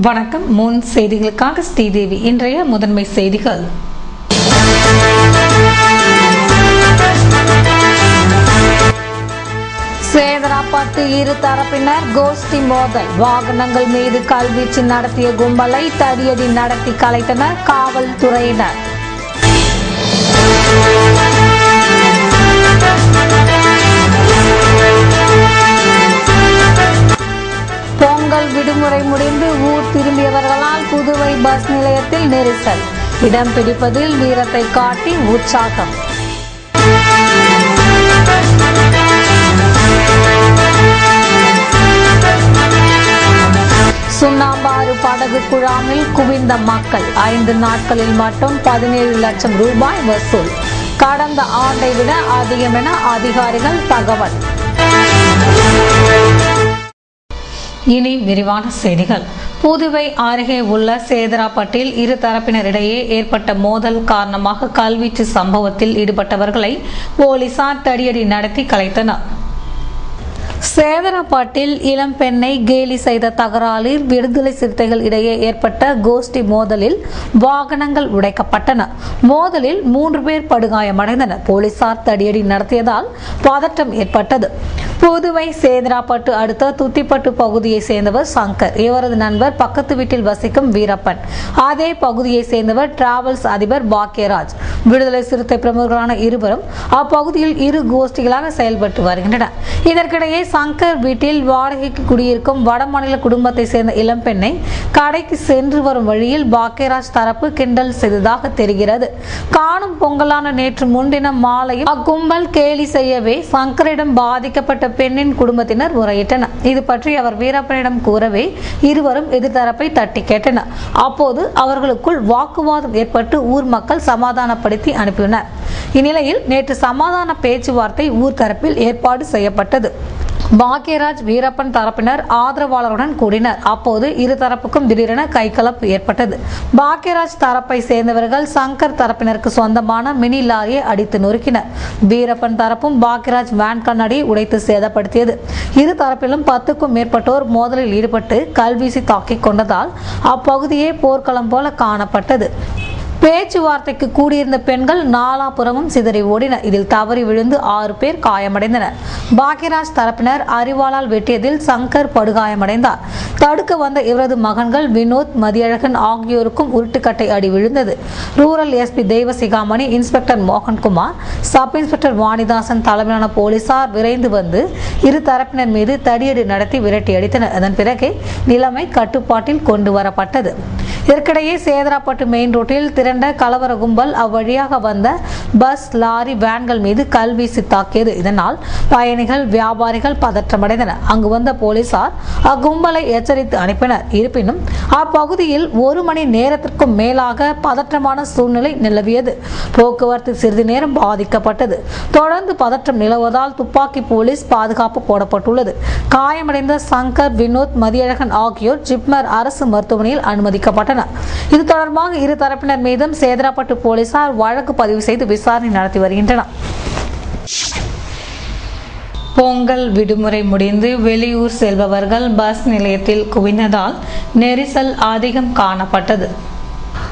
வணக்கம். முன் செய்திகளுக்காக ஸ்ரீதேவி. இன்றைய முதன்மை செய்திகள். சேதராப்பட்டு இரு தரப்பினர் கோஷ்டி மோதல். வாகனங்கள் மீது கல்வீச்சு நடத்திய கும்பலை தடியடி நடத்தி கலைத்தனர் காவல்துறையினர். பொங்கல் விடுமுறை முடிந்து ஊர் திரும்பியவர்களால் புதுவை பஸ் நிலையத்தில் நெரிசல். இடம் பிடிப்பதில் வீரத்தை காட்டி உற்சாகம். சுண்ணாம்பாறு படகு குழாமில் குவிந்த மக்கள். 5 நாட்களில் மட்டும் 17 லட்சம் ரூபாய் வசூல். கடந்த ஆண்டை விட அதிகம் என அதிகாரிகள் தகவல். இனி விரிவான செய்திகள். புதுவை அருகே உள்ள சேதராப்பட்டில் இரு தரப்பினரிடையே ஏற்பட்ட மோதல் காரணமாக கல்வீச்சு சம்பவத்தில் ஈடுபட்டவர்களை போலீசார் தடியடி நடத்தி கலைத்தனர். சேதராப்பட்டில் இளம் பெண்ணை கேலி செய்த தகராறில் விடுதலை சிறுத்தைகள் இடையே ஏற்பட்ட கோஷ்டி மோதலில் வாகனங்கள் உடைக்கப்பட்டன. மோதலில் 3 பேர் படுகாயமடைந்தனர். போலீசார் தடியடி நடத்தியதால் பதட்டம் ஏற்பட்டது. புதுவை சேதராப்பட்டு அடுத்த துத்திப்பட்டு பகுதியை சேர்ந்தவர் சங்கர். இவரது நண்பர் பக்கத்து வீட்டில் வசிக்கும் வீரப்பன். அதே பகுதியை சேர்ந்தவர் டிராவல்ஸ் அதிபர் பாக்கியராஜ். விடுதலை சிறுத்தை பிரமுகர்களான இருவரும் அப்பகுதியில் இரு கோஷ்டிகளாக செயல்பட்டு வருகின்றனர். இதற்கிடையே சங்கர் வீட்டில் வாடகைக்கு குடியிருக்கும் வடமாநில குடும்பத்தை சேர்ந்த இளம்பெண்ணை கடைக்கு சென்று வரும் வழியில் பாக்கியராஜ் தரப்பு கிண்டல் செய்ததாக தெரிகிறது. காணும் பொங்கலான நேற்று முன்தினம் மாலையும் அக்கும்பல் கேலி செய்யவே சங்கரிடம் பாதிக்கப்பட்ட பெண்ணின் குடும்பத்தினர் முறையிட்டனர். இது பற்றி அவர் வீரப்பனிடம் கூறவே இருவரும் எதிர்த்தரப்பை தட்டி கேட்டனர். அப்போது அவர்களுக்குள் வாக்குவாதம் ஏற்பட்டு ஊர் மக்கள் சமாதானப்படுத்தி அனுப்பினர். இந்நிலையில் நேற்று சமாதான பேச்சுவார்த்தை ஊர் தரப்பில் ஏற்பாடு செய்யப்பட்டது. பாக்கியராஜ் வீரப்பன் தரப்பினர் ஆதரவாளருடன் கூடினர். அப்போது இரு தரப்புக்கும் திடீரென கைகலப்பு ஏற்பட்டது. பாக்கியராஜ் தரப்பை சேர்ந்தவர்கள் சங்கர் தரப்பினருக்கு சொந்தமான மினி லாரியை அடித்து நொறுக்கினர். வீரப்பன் தரப்பும் பாக்கியராஜ் வேன் கண்ணாடியை உடைத்து சேதப்படுத்தியது. இரு தரப்பிலும் 10க்கும் மேற்பட்டோர் மோதலில் ஈடுபட்டு கல்வீசி தாக்கிக் கொண்டதால் அப்பகுதியே போர்க்களம் போல காணப்பட்டது. பேச்சுவார்த்தைக்கு கூடியிருந்த பெண்கள் நாலாபுறமும் சிதறி ஓடினர். இதில் தவறி விழுந்து 6 பேர் காயமடைந்தனர். பாக்கியராஜ் தரப்பினர் அரிவாளால் வெட்டியதில் சங்கர் படுகாயமடைந்தார். தடுக்க வந்த இவரது மகன்கள் வினோத், மதியழகன் ஆகியோருக்கும் உருட்டுக்கட்டை அடி விழுந்தது. Rural SP Deivasigamani, inspector Mohankumar, sub inspector Vanidasan தலைமையிலான போலீசார் விரைந்து வந்து இரு தரப்பினர் மீது தடியடி நடத்தி விரட்டி அடித்தனர். அதன் பிறகு நிலைமை கட்டுப்பாட்டில் கொண்டு வரப்பட்டது. இதற்கிடையே சேதராப்பட்டு மெயின் ரோட்டில் திரண்ட கலவர கும்பல் அவ்வழியாக வந்த பஸ், லாரி, வேன்கள் மீது கல்வீசி தாக்கியது. இதனால் பயணிகள், வியாபாரிகள் பதற்றமடைந்தனர். அங்கு வந்த போலீசார் அக்கும்பலை எச்சரித்து அனுப்பினர். இருப்பினும் அப்பகுதியில் 1 மணி நேரத்திற்கும் மேலாக பதற்றமான சூழ்நிலை நிலவியது. போக்குவரத்து சிறிது நேரம் பாதிக்கப்பட்டது. தொடர்ந்து பதற்றம் நிலவுவதால் துப்பாக்கி போலீஸ் பாதுகாப்பு போடப்பட்டுள்ளது. காயமடைந்த சங்கர், வினோத், மதியழகன் ஆகியோர் ஜிப்மர் அரசு மருத்துவமனையில் அனுமதிக்கப்பட்டனர். இது தொடர்பாக இரு தரப்பினர் மீதும் சேதராப்பட்டு போலீசார் வழக்கு பதிவு செய்து விசாரணை நடத்தி வருகின்றனர். பொங்கல் விடுமுறை முடிந்து வெளியூர் செல்பவர்கள் பஸ் நிலையத்தில் குவிந்ததால் நெரிசல் அதிகம் காணப்பட்டது.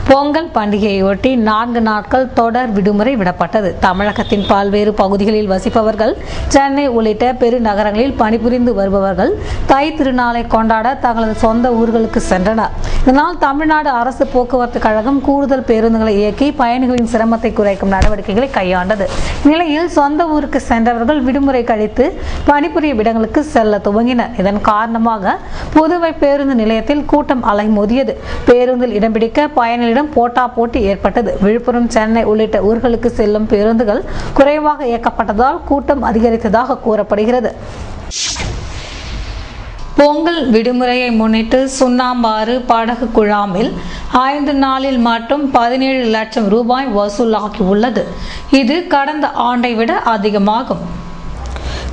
பொங்கல் பண்டிகையொட்டி 4 நாட்கள் தொடர் விடுமுறை விடப்பட்டது. தமிழகத்தின் பல்வேறு பகுதிகளில் வசிப்பவர்கள், சென்னை உள்ளிட்ட பெருநகரங்களில் பணிபுரிந்து வருபவர்கள் தை திருநாளை கொண்டாட தங்களது சொந்த ஊர்களுக்கு சென்றனர். இதனால் தமிழ்நாடு அரசு போக்குவரத்து கழகம் கூடுதல் பேருந்துகளை இயக்கி பயணிகளின் சிரமத்தை குறைக்கும் நடவடிக்கைகளை கையாண்டது. இந்நிலையில் சொந்த ஊருக்கு சென்றவர்கள் விடுமுறை கழித்து பணிபுரிய இடங்களுக்கு செல்ல துவங்கினர். இதன் காரணமாக புதுவை பேருந்து நிலையத்தில் கூட்டம் அலைமோதியது. பேருந்தில் இடம் பிடிக்க பயணிகள் போட்டா போட்டி ஏற்பட்டது. விழுப்புரம், சென்னை உள்ளிட்ட ஊர்களுக்கு செல்லும் பேருந்துகள் குறைவாக இயக்கப்பட்டதால் கூட்டம் அதிகரித்ததாக கூறப்படுகிறது. பொங்கல் விடுமுறையை முன்னிட்டு சுண்ணாம்பாறு படகு குழாமில் 5 நாளில் மட்டும் 17 லட்சம் ரூபாய் வசூலாகி உள்ளது. இது கடந்த ஆண்டை விட அதிகமாகும்.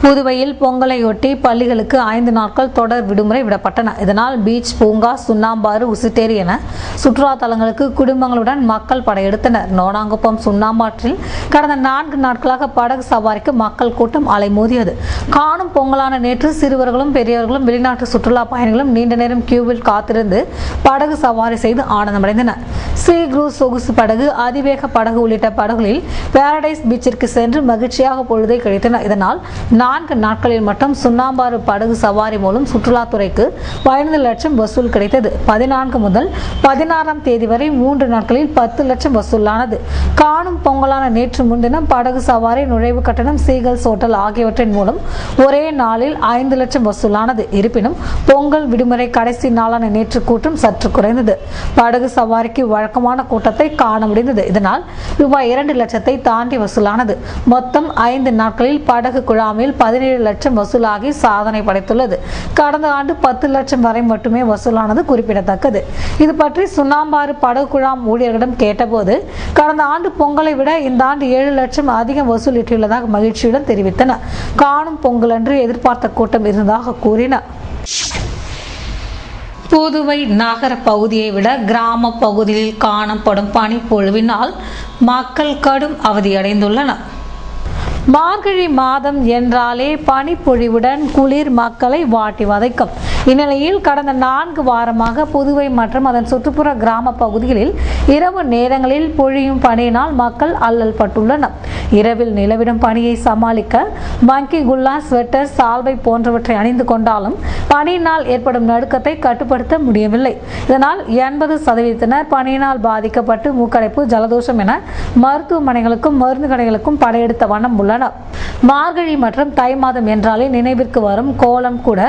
புதுவையில் பொங்கலையொட்டி பள்ளிகளுக்கு 5 நாட்கள் தொடர் விடுமுறை விடப்பட்டன. இதனால் பீச், பூங்கா, சுண்ணாம்பாறு, உசிட்டேரி என சுற்றுலா தலங்களுக்கு குடும்பங்களுடன் மக்கள் படையெடுத்தனர். நோனாங்குப்பம் சுண்ணாம்பாற்றில் கடந்த 4 நாட்களாக படகு சவாரிக்கு மக்கள் கூட்டம் அலைமோதியது. காணும் பொங்கலான நேற்று சிறுவர்களும் பெரியவர்களும் வெளிநாட்டு சுற்றுலா பயணிகளும் நீண்ட நேரம் கியூவில் காத்திருந்து படகு சவாரி செய்து ஆனந்தமடைந்தனர். சீ குரூஸ் சொகுசு படகு, அதிவேக படகு உள்ளிட்ட படகுகளில் பாரடைஸ் பீச்சிற்கு சென்று மகிழ்ச்சியாக பொழுதை கழித்தனர். இதனால் 4 நாட்களில் மட்டும் சுண்ணாம்பாறு படகு சவாரி மூலம் சுற்றுலாத்துறைக்கு 15 லட்சம் வசூல் கிடைத்தது. 14 முதல் 16ஆம் தேதி வரை 3 நாட்களில் 10 லட்சம் வசூலானது. காணும் பொங்கலான நேற்று முன்தினம் படகு சவாரி, நுழைவு கட்டணம், சீகல்ஸ் ஹோட்டல் ஆகியவற்றின் மூலம் ஒரே நாளில் 5 லட்சம் வசூலானது. இருப்பினும் பொங்கல் விடுமுறை கடைசி நாளான நேற்று கூட்டம் சற்று குறைந்தது. படகு சவாரிக்கு வழக்கமான கூட்டத்தை காண முடிந்தது. இதனால் ரூபாய் 2 லட்சத்தை தாண்டி வசூலானது. மொத்தம் 5 நாட்களில் படகு குழாமில் 17 லட்சம் வசூலாகி சாதனை படைத்துள்ளது. கடந்த ஆண்டு 10 லட்சம் வரை மட்டுமே வசூலானது குறிப்பிடத்தக்கது. இது பற்றி சுண்ணாம்பாறு படகு குழாம் ஊழியர்களிடம் கேட்டபோது கடந்த ஆண்டு பொங்கலை விட இந்த ஆண்டு 7 லட்சம் அதிகம் வசூல் ஈட்டியுள்ளதாக மகிழ்ச்சியுடன் தெரிவித்தனர். காணும் பொங்கல் அன்று எதிர்பார்த்த கூட்டம் இருந்ததாக கூறினர். புதுவை நகர பகுதியை விட கிராம பகுதியில் காணப்படும் பனிப்பொழிவினால் மக்கள் கடும் அவதியடைந்துள்ளனர். மார்கழி மாதம் என்றாலே பனிப்பொழிவுடன் குளிர் மக்களை வாட்டி வதைக்கும். இந்நிலையில் கடந்த 4 வாரமாக புதுவை மற்றும் அதன் சுற்றுப்புற கிராம பகுதிகளில் இரவு நேரங்களில் பொழியும் பனியினால் மக்கள் அல்லல் பட்டுள்ளனர். இரவில் நிலவிடும் பனியை சமாளிக்க மங்கி குல்லா, ஸ்வெட்டர், சால்வை போன்றவற்றை அணிந்து கொண்டாலும் பனியினால் ஏற்படும் நடுக்கத்தை கட்டுப்படுத்த முடியவில்லை. இதனால் 80% பனியினால் பாதிக்கப்பட்டு மூக்கடைப்பு, ஜலதோஷம் என மருத்துவமனைகளுக்கும் மருந்து கடைகளுக்கும் படையெடுத்த வண்ணம் உள்ளனர். மார்கழி மற்றும் தை மாதம் என்றாலே நினைவிற்கு வரும் கோலம் கூட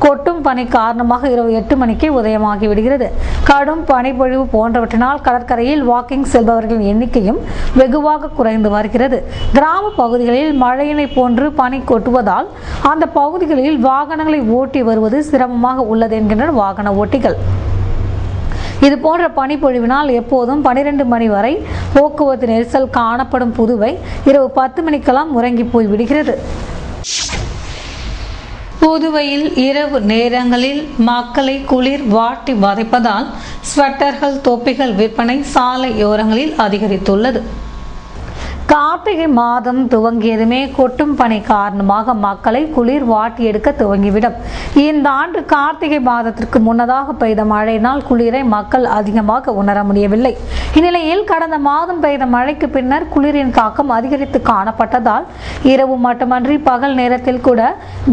கொட்டும் பனி காரணமாக இரவு 8 மணிக்கே உதயமாகி விடுகிறது. கடும் பனிப்பொழிவு போன்றவற்றினால் கடற்கரையில் வாக்கிங் செல்பவர்களின் எண்ணிக்கையும் வெகுவாக குறைந்து வருகிறது. கிராம பகுதிகளில் மழையினை போன்று பனி கொட்டுவதால் அந்த பகுதிகளில் வாகனங்களை ஓட்டி வருவது சிரமமாக உள்ளது என்கின்றனர் வாகன ஓட்டிகள். இது போன்ற பனிப்பொழிவினால் எப்போதும் 12 மணி வரை போக்குவரத்து நெரிசல் காணப்படும் புதுவை இரவு 10 மணிக்கெல்லாம் உறங்கி போய் விடுகிறது. புதுவையில் இரவு நேரங்களில் மக்களை குளிர் வாட்டி வதைப்பதால் ஸ்வெட்டர்கள், தொப்பிகள் விற்பனை சாலையோரங்களில் அதிகரித்துள்ளது. கார்த்திகை மாதம் துவங்கியதுமே கொட்டும் பனி காரணமாக மக்களை குளிர் வாட்டி எடுக்க துவங்கிவிடும். இந்த ஆண்டு கார்த்திகை மாதத்திற்கு முன்னதாக பெய்த மழையினால் குளிரை மக்கள் அதிகமாக உணர முடியவில்லை. இந்நிலையில் கடந்த மாதம் பெய்த மழைக்கு பின்னர் குளிரின் தாக்கம் அதிகரித்து காணப்பட்டதால் இரவு மட்டுமன்றி பகல் நேரத்தில் கூட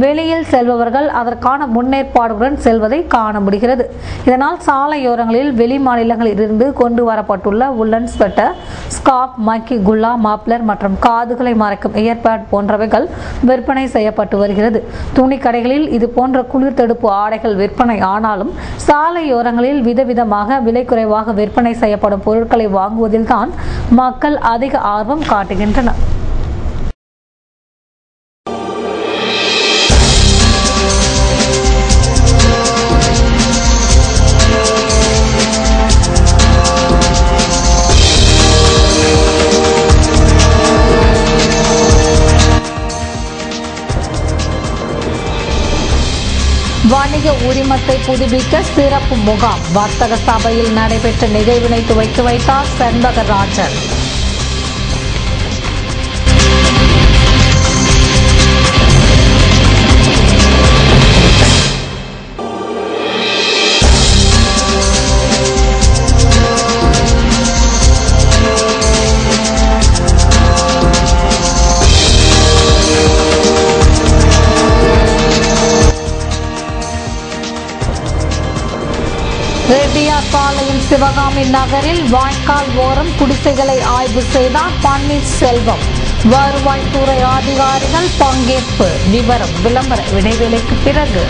வெளியில் செல்பவர்கள் அதற்கான முன்னேற்பாடுடன் செல்வதை காண முடிகிறது. இதனால் சாலையோரங்களில் வெளி மாநிலங்களில் இருந்து கொண்டு வரப்பட்டுள்ள உல்லன் ஸ்வெட்டர், ஸ்கார்ப், மக்கி குல்லா, மற்றும் காதுகளை மறைக்கும் ஏர்பேட் போன்றவைகள் விற்பனை செய்யப்பட்டு வருகிறது. துணி கடைகளில் இது போன்ற குளிர் தடுப்பு ஆடைகள் விற்பனை ஆனாலும் சாலையோரங்களில் விதவிதமாக விலை குறைவாக விற்பனை செய்யப்படும் பொருட்களை வாங்குவதில் தான் மக்கள் அதிக ஆர்வம் காட்டுகின்றனர். வணிக உரிமத்தை புதுப்பிக்க சிறப்பு முகாம் வர்த்தக சபையில் நடைபெற்ற நிகழ்வினை துவக்கி வைத்தார் செண்பகராஜன். ரெட்டியார்பாளையம் சிவகாமி நகரில் வாய்க்கால் ஓரம் குடிசைகளை ஆய்வு செய்தார் பன்னீர்செல்வம். வருவாய்த்துறை அதிகாரிகள் பங்கேற்பு. விவரம் விளம்பர இடைவேளைக்கு பிறகு.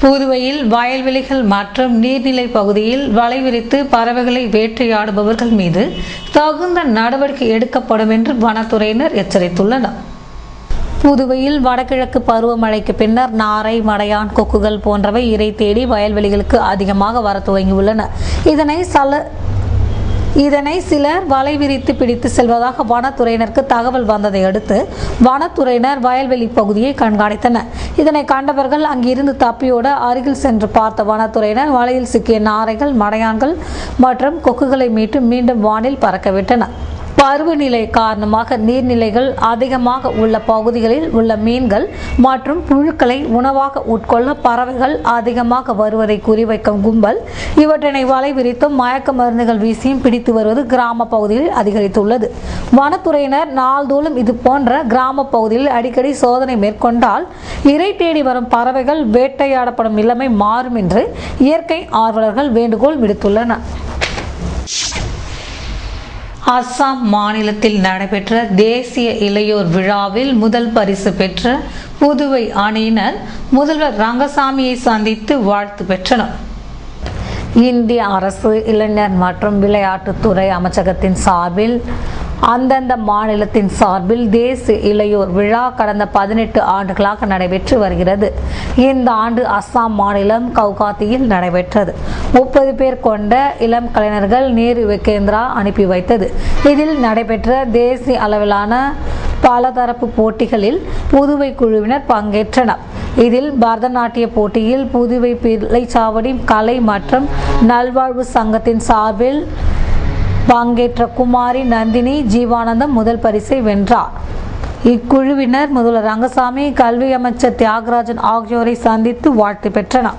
புதுவையில் வயல்வெளிகள் மற்றும் நீர்நிலை பகுதியில் வலை விரித்து பறவைகளை வேட்டையாடுபவர்கள் மீது தகுந்த நடவடிக்கை எடுக்கப்படும் என்று வனத்துறையினர் எச்சரித்துள்ளனர். புதுவையில் வடகிழக்கு பருவமழைக்கு பின்னர் நாரை, மடையான், கொக்குகள் போன்றவை இரை தேடி வயல்வெளிகளுக்கு அதிகமாக வர துவங்கியுள்ளன. இதனை சிலர் வலை விரித்து பிடித்து செல்வதாக வனத்துறையினருக்கு தகவல் வந்ததை அடுத்து வனத்துறையினர் வயல்வெளி பகுதியை கண்காணித்தனர். இதனை கண்டவர்கள் அங்கிருந்து தப்பியோட அருகில் சென்று பார்த்த வனத்துறையினர் வலையில் சிக்கிய நாரைகள், மடையான்கள் மற்றும் கொக்குகளை மீட்டு மீண்டும் வானில் பறக்கவிட்டனர். பருவநிலை காரணமாக நீர்நிலைகள் அதிகமாக உள்ள பகுதிகளில் உள்ள மீன்கள் மற்றும் புழுக்களை உணவாக உட்கொள்ள பறவைகள் அதிகமாக வருவதை குறிவைக்கும் கும்பல் இவற்றினை வலை விரித்தும் மயக்க மருந்துகள் வீசியும் பிடித்து வருவது கிராம பகுதிகளில் அதிகரித்துள்ளது. வனத்துறையினர் நாள்தோறும் இது போன்ற கிராம பகுதிகளில் அடிக்கடி சோதனை மேற்கொண்டால் இரை தேடி வரும் பறவைகள் வேட்டையாடப்படும் நிலைமை மாறும் என்று இயற்கை ஆர்வலர்கள் வேண்டுகோள் விடுத்துள்ளனர். அஸ்ஸாம் மாநிலத்தில் நடைபெற்ற தேசிய இளையோர் விழாவில் முதல் பரிசு பெற்ற புதுவை அணியினர் முதல்வர் ரங்கசாமியை சந்தித்து வாழ்த்து பெற்றனர். இந்திய அரசு இளைஞர் மற்றும் விளையாட்டுத்துறை அமைச்சகத்தின் சார்பில் அந்தந்த மாநிலத்தின் சார்பில் தேசிய இளையோர் விழா கடந்த 18 ஆண்டுகளாக நடைபெற்று வருகிறது. இந்த ஆண்டு அஸ்ஸாம் மாநிலம் கவுகாத்தியில் நடைபெற்றது. 30 பேர் கொண்ட இளம் கலைஞர்கள் நேரு யுவகேந்திரா அனுப்பி வைத்தது. இதில் நடைபெற்ற தேசிய அளவிலான பலதரப்பு போட்டிகளில் புதுவை குழுவினர் பங்கேற்றனர். இதில் பரதநாட்டிய போட்டியில் புதுவை பிள்ளைச்சாவடி கலை மற்றும் நல்வாழ்வு சங்கத்தின் சார்பில் பங்கேற்ற குமாரி நந்தினி ஜீவானந்தம் முதல் பரிசை வென்றார். இக்குழுவினர் முதல்வர் ரங்கசாமி, கல்வி அமைச்சர் தியாகராஜன் ஆகியோரை சந்தித்து வாழ்த்து பெற்றனர்.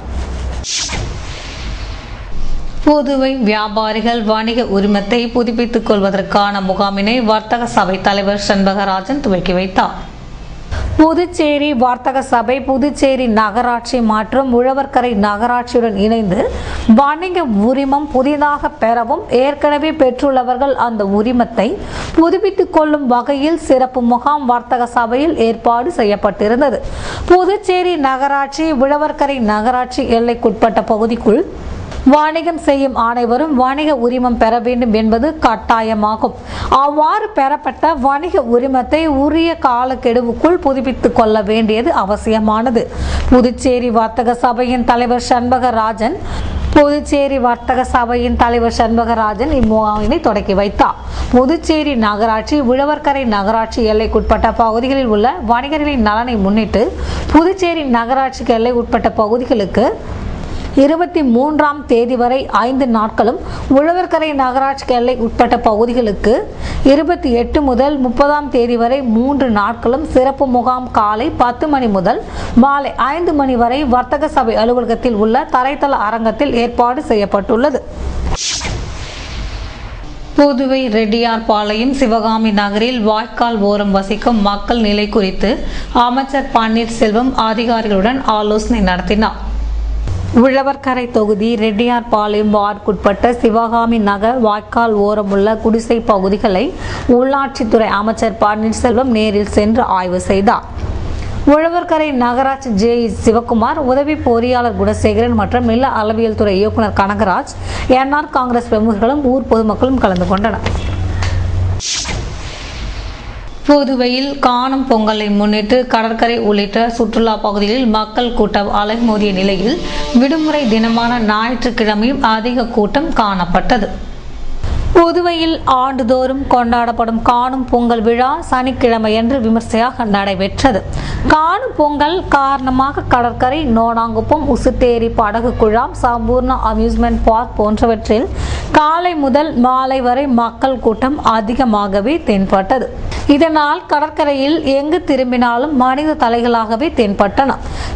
புதுவை வியாபாரிகள் வணிக உரிமத்தை புதுப்பித்துக் கொள்வதற்கான முகாமினை வர்த்தக சபை தலைவர் செண்பகராஜன் துவக்கி வைத்தார். புதுச்சேரி வர்த்தக சபை புதுச்சேரி நகராட்சி மற்றும் உழவர்கரை நகராட்சியுடன் இணைந்து வணிக உரிமம் புதிதாக பெறவும் ஏற்கனவே பெற்றுள்ளவர்கள் அந்த உரிமத்தை புதுப்பித்துக் கொள்ளும் வகையில் சிறப்பு முகாம் வர்த்தக சபையில் ஏற்பாடு செய்யப்பட்டிருந்தது. புதுச்சேரி நகராட்சி உழவர்கரை நகராட்சி எல்லைக்குட்பட்ட பகுதிக்குள் வணிகம் செய்யும் அனைவரும் வணிக உரிமம் பெற வேண்டும் என்பது கட்டாயமாகும். அவ்வாறு பெறப்பட்ட வணிக உரிமத்தை உரிய காலக்கெடுவுக்குள் புதுப்பித்துக் கொள்ள வேண்டியது அவசியமானது. புதுச்சேரி வர்த்தக சபையின் தலைவர் சண்பகராஜன் இம்முகாமினை தொடக்கி வைத்தார். புதுச்சேரி நகராட்சி உழவர்கரை நகராட்சி எல்லைக்குட்பட்ட பகுதிகளில் உள்ள வணிகர்களின் நலனை முன்னிட்டு புதுச்சேரி நகராட்சிக்கு எல்லை உட்பட்ட பகுதிகளுக்கு 23ஆம் தேதி வரை 5 நாட்களும், உழவர்கரை நகராட்சி எல்லை உட்பட்ட பகுதிகளுக்கு 28 முதல் 30ஆம் தேதி வரை 3 நாட்களும் சிறப்பு முகாம் காலை 10 மணி முதல் மாலை 5 மணி வரை வர்த்தக சபை அலுவலகத்தில் உள்ள தரைத்தள அரங்கத்தில் ஏற்பாடு செய்யப்பட்டுள்ளது. புதுவை ரெட்டியார்பாளையம் சிவகாமி நகரில் வாய்க்கால் ஓரம் வசிக்கும் மக்கள் நிலை குறித்து அமைச்சர் பன்னீர்செல்வம் அதிகாரிகளுடன் ஆலோசனை நடத்தினார். உழவர்கரை தொகுதி ரெட்டியார்பாளையம் வார்டுக்குட்பட்ட சிவகாமி நகர் வாய்க்கால் ஓரமுள்ள குடிசை பகுதிகளை உள்ளாட்சித்துறை அமைச்சர் பன்னீர்செல்வம் நேரில் சென்று ஆய்வு செய்தார். உழவர்கரை நகராட்சி சிவகுமார், உதவி பொறியாளர் குணசேகரன் மற்றும் நில அளவியல் துறை இயக்குநர் கனகராஜ், என்ஆர் காங்கிரஸ் பிரமுகர்களும் ஊர் பொதுமக்களும் கலந்து கொண்டனர். புதுவையில் காணும் பொங்கலை முன்னிட்டு கடற்கரை உள்ளிட்ட சுற்றுலா பகுதிகளில் மக்கள் கூட்டம் அலைமோதிய நிலையில் விடுமுறை தினமான ஞாயிற்றுக்கிழமையும் அதிக கூட்டம் காணப்பட்டது. புதுவையில் ஆண்டுதோறும் கொண்டாடப்படும் காணும் பொங்கல் விழா சனிக்கிழமையன்று விமர்சையாக நடைபெற்றது. காணும் பொங்கல் காரணமாக கடற்கரை, நோனாங்குப்பம், உசுட்டேரி படகு குழாம், சம்பூர்ணா அம்யூஸ்மெண்ட் பார்க் போன்றவற்றில் காலை முதல் மாலை வரை மக்கள் கூட்டம் அதிகமாகவே தென்பட்டது. இதனால் கடற்கரையில் எங்கு திரும்பினாலும் மனித தலைகளாகவே தென்பட்டன.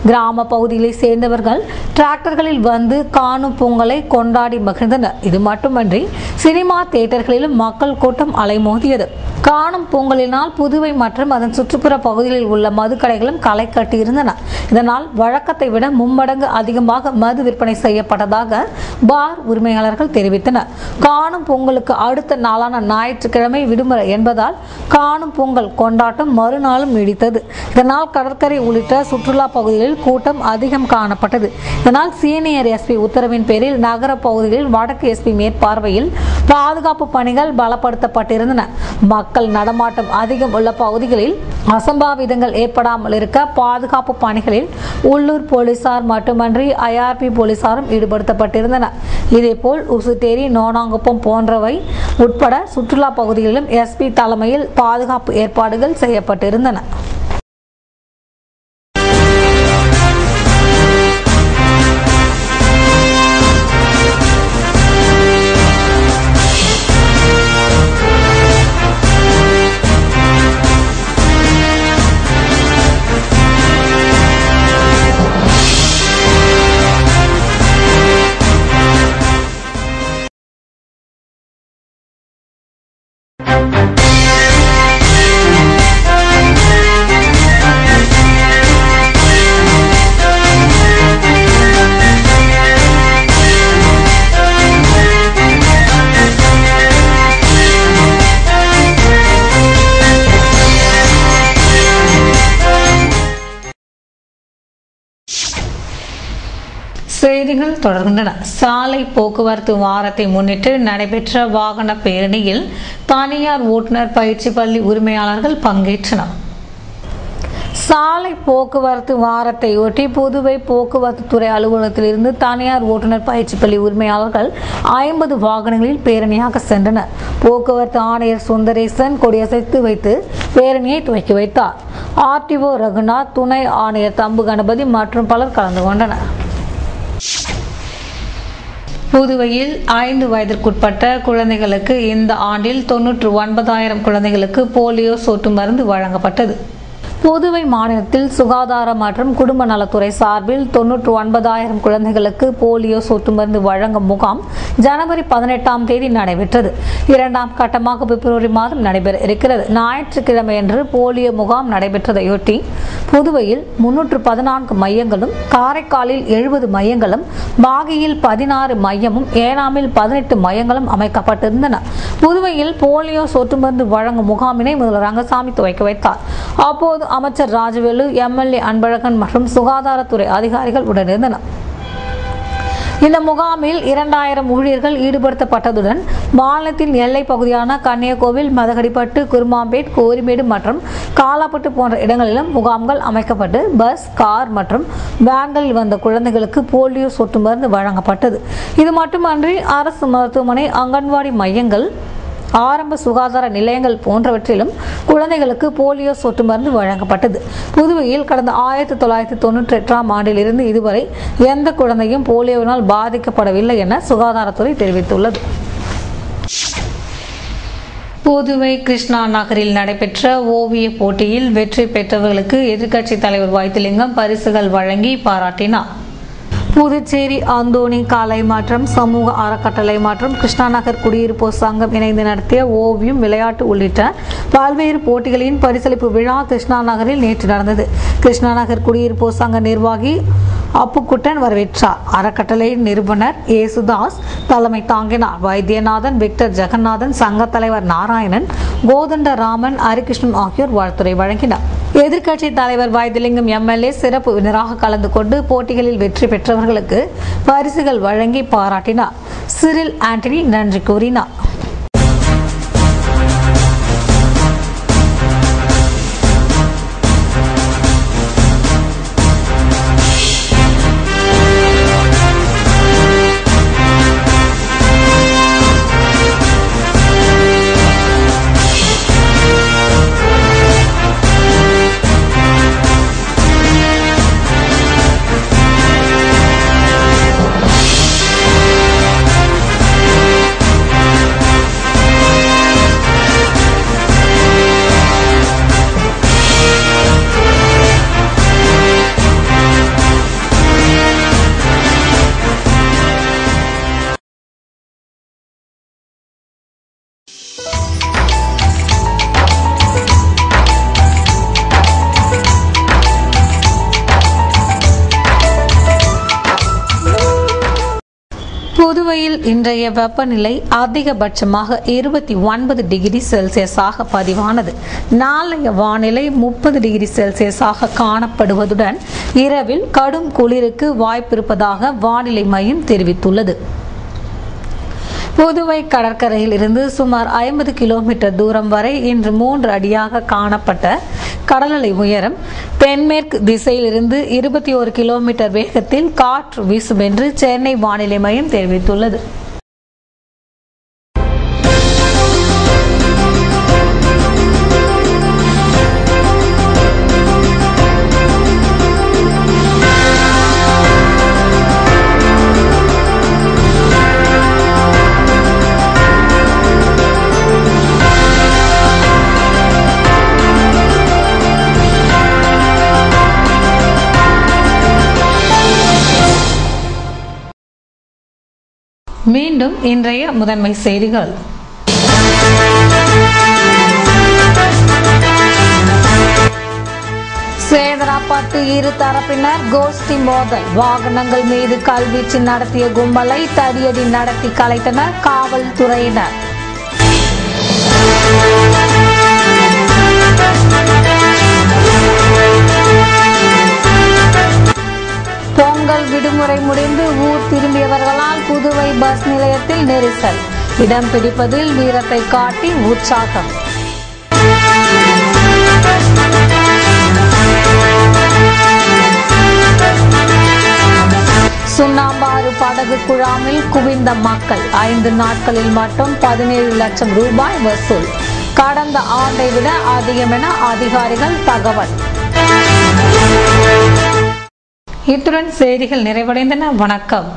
கிராம பகுதிகளை சேர்ந்தவர்கள் டிராக்டர்களில் வந்து காணும் பொங்கலை கொண்டாடி மகிழ்ந்தனர். இது மட்டுமன்றி சினிமா தியேட்டர்களிலும் மக்கள் கூட்டம் அலைமோதியது. காணும் பொங்கலினால் புதுவை மற்றும் அதன் சுற்றுப்புற பகுதிகளில் உள்ள மதுக்கடைகளும் களை கட்டியிருந்தன. இதனால் வழக்கத்தை விட 3 மடங்கு அதிகமாக மது விற்பனை செய்யப்பட்டதாக பார் உரிமையாளர்கள் தெரிவித்தனர். காணும் பொங்கலுக்கு அடுத்த நாளான ஞாயிற்றுக்கிழமை விடுமுறை என்பதால் காணும் பொங்கல் கொண்டாட்டம் மறுநாளும் நீடித்தது. இதனால் கடற்கரை உள்ளிட்ட சுற்றுலா பகுதிகளில் கூட்டம் அதிகம் காணப்பட்டது. இதனால் சீனியர் எஸ்பி உத்தரவின் பேரில் நகர பகுதிகளில் வடக்கு எஸ்பி மேற்பார்வையில் பாதுகாப்பு பணிகள் பலப்படுத்தப்பட்டிருந்தன. மக்கள் நடமாட்டம் அதிகம் உள்ள பகுதிகளில் அசம்பாவிதங்கள் ஏற்படாமல் இருக்க பாதுகாப்பு பணிகளில் உள்ளூர் போலீசார் மட்டுமன்றி IRP போலீசாரும் ஈடுபடுத்தப்பட்டிருந்தனர். இதேபோல் உசுட்டேரி, நோனாங்குப்பம் போன்றவை உட்பட சுற்றுலா பகுதிகளிலும் எஸ்பி தலைமையில் பாதுகாப்பு ஏற்பாடுகள் செய்யப்பட்டிருந்தன. செய்திகள் தொடர்கின்றன. சாலை போக்குவரத்து வாரத்தை முன்னிட்டு நடைபெற்ற வாகன பேரணியில் தனியார் ஓட்டுநர் பயிற்சி பள்ளி உரிமையாளர்கள் பங்கேற்றனர். சாலை போக்குவரத்து வாரத்தையொட்டி புதுவை போக்குவரத்து துறை அலுவலகத்தில் இருந்து தனியார் ஓட்டுநர் பயிற்சி பள்ளி உரிமையாளர்கள் 50 வாகனங்களில் பேரணியாக சென்றனர். போக்குவரத்து ஆணையர் சுந்தரேசன் கொடியசைத்து வைத்து பேரணியை துவக்கி வைத்தார். RTO ரகுநாத், துணை ஆணையர் தம்பு கணபதி மற்றும் பலர் கலந்து கொண்டனர். புதுவையில் 5 வயதிற்குட்பட்ட குழந்தைகளுக்கு இந்த ஆண்டில் 99,000 குழந்தைகளுக்கு போலியோ சொட்டு மருந்து வழங்கப்பட்டது. புதுவை மாநிலத்தில் சுகாதார மற்றும் குடும்ப நலத்துறை சார்பில் 99,000 குழந்தைகளுக்கு போலியோ சொட்டு மருந்து வழங்கும் முகாம் ஜனவரி 18ஆம் தேதி நடைபெற்றது. 2ஆம் கட்டமாக பிப்ரவரி மாதம் நடைபெற இருக்கிறது. ஞாயிற்றுக்கிழமையன்று போலியோ முகாம் நடைபெற்றதையொட்டி புதுவையில் 314 மையங்களும், காரைக்காலில் 70 மையங்களும், மாகியில் 16 மையமும், ஏனாமில் 18 மையங்களும் அமைக்கப்பட்டிருந்தன. புதுவையில் போலியோ சொட்டு மருந்து வழங்கும் முகாமினை முதல்வர் ரங்கசாமி துவக்கி வைத்தார். அப்போது அமைச்சர் ராஜவேலு, MLA அன்பழகன் மற்றும் சுகாதாரத்துறை அதிகாரிகள் உடனிருந்தனர். இந்த முகாமில் 2000 ஊழியர்கள் ஈடுபடுத்தப்பட்டதுடன் மாநிலத்தின் எல்லை பகுதியான கன்னியாகுமரி, மதகடிப்பட்டு, குருமாம்பேட், கோரிமேடு மற்றும் காலாப்பட்டு போன்ற இடங்களிலும் முகாம்கள் அமைக்கப்பட்டு பஸ், கார் மற்றும் வேன்களில் வந்த குழந்தைகளுக்கு போலியோ சொட்டு மருந்து வழங்கப்பட்டது. இது மட்டுமன்றி அரசு மருத்துவமனை, அங்கன்வாடி மையங்கள், ஆரம்ப சுகாதார நிலையங்கள் போன்றவற்றிலும் குழந்தைகளுக்கு போலியோ சொட்டு மருந்து வழங்கப்பட்டது. புதுவையில் கடந்த 1998ஆம் ஆண்டிலிருந்து இதுவரை எந்த குழந்தையும் போலியோவினால் பாதிக்கப்படவில்லை என சுகாதாரத்துறை தெரிவித்துள்ளது. புதுவை கிருஷ்ணா நகரில் நடைபெற்ற ஓவிய போட்டியில் வெற்றி பெற்றவர்களுக்கு எதிர்க்கட்சி தலைவர் வைத்திலிங்கம் பரிசுகள் வழங்கி பாராட்டினார். புதுச்சேரி அந்தோணி கலை மற்றும் சமூக அறக்கட்டளை மற்றும் கிருஷ்ணாநகர் குடியிருப்போர் சங்கம் இணைந்து நடத்திய ஓவியம், விளையாட்டு உள்ளிட்ட பல்வேறு போட்டிகளின் பரிசளிப்பு விழா கிருஷ்ணா நகரில் நேற்று நடந்தது. கிருஷ்ணாநகர் குடியிருப்போர் சங்க நிர்வாகி அப்புக்குட்டன் வரவேற்றார். அறக்கட்டளையின் நிறுவனர் ஏசுதாஸ் தலைமை தாங்கினார். வைத்தியநாதன், விக்டர் ஜெகநாதன், சங்க தலைவர் நாராயணன், கோதண்டராமன், ஹரிகிருஷ்ணன் ஆகியோர் வாழ்த்துரை வழங்கினார். எதிர்க்கட்சி தலைவர் வைத்திலிங்கம் MLA சிறப்பு விருந்தினராக கலந்து கொண்டு போட்டிகளில் வெற்றி பெற்றவர்களுக்கு பரிசுகள் வழங்கி பாராட்டினார். சிரில் ஆண்டனி நன்றி கூறினார். சென்னையில் இன்றைய வெப்பநிலை அதிகபட்சமாக 29 டிகிரி செல்சியஸாக பதிவானது. நாளைய வானிலை 30 டிகிரி செல்சியஸாக காணப்படுவதுடன் இரவில் கடும் குளிருக்கு வாய்ப்பிருப்பதாக வானிலை மையம் தெரிவித்துள்ளது. புதுவை கடற்கரையில் இருந்து சுமார் 50 கிலோமீட்டர் தூரம் வரை இன்று 3 அடியாக காணப்பட்ட கடலலை உயரம் தென்மேற்கு திசையிலிருந்து 21 கிலோமீட்டர் வேகத்தில் காற்று வீசும் என்று சென்னை வானிலை மையம் தெரிவித்துள்ளது. மீண்டும் இன்றைய முதன்மை செய்திகள். சேதராப்பட்டு இரு தரப்பினர் கோஷ்டி மோதல். வாகனங்கள் மீது கல்வீச்சு நடத்திய கும்பலை தடியடி நடத்தி கலைத்தனர் காவல்துறையினர். பொங்கல் விடுமுறை முடிந்து ஊர் திரும்பியவர்களால் புதுவை பஸ் நிலையத்தில் நெரிசல். இடம் பிடிப்பதில் வீரத்தை காட்டி உற்சாகம். சுண்ணாம்பாறு படகு குழாமில் குவிந்த மக்கள். 5 நாட்களில் மட்டும் 17 லட்சம் ரூபாய் வசூல். கடந்த ஆண்டை விட அதிகம் என அதிகாரிகள் தகவல். இத்துடன் செய்திகள் நிறைவடைந்தன. வணக்கம்.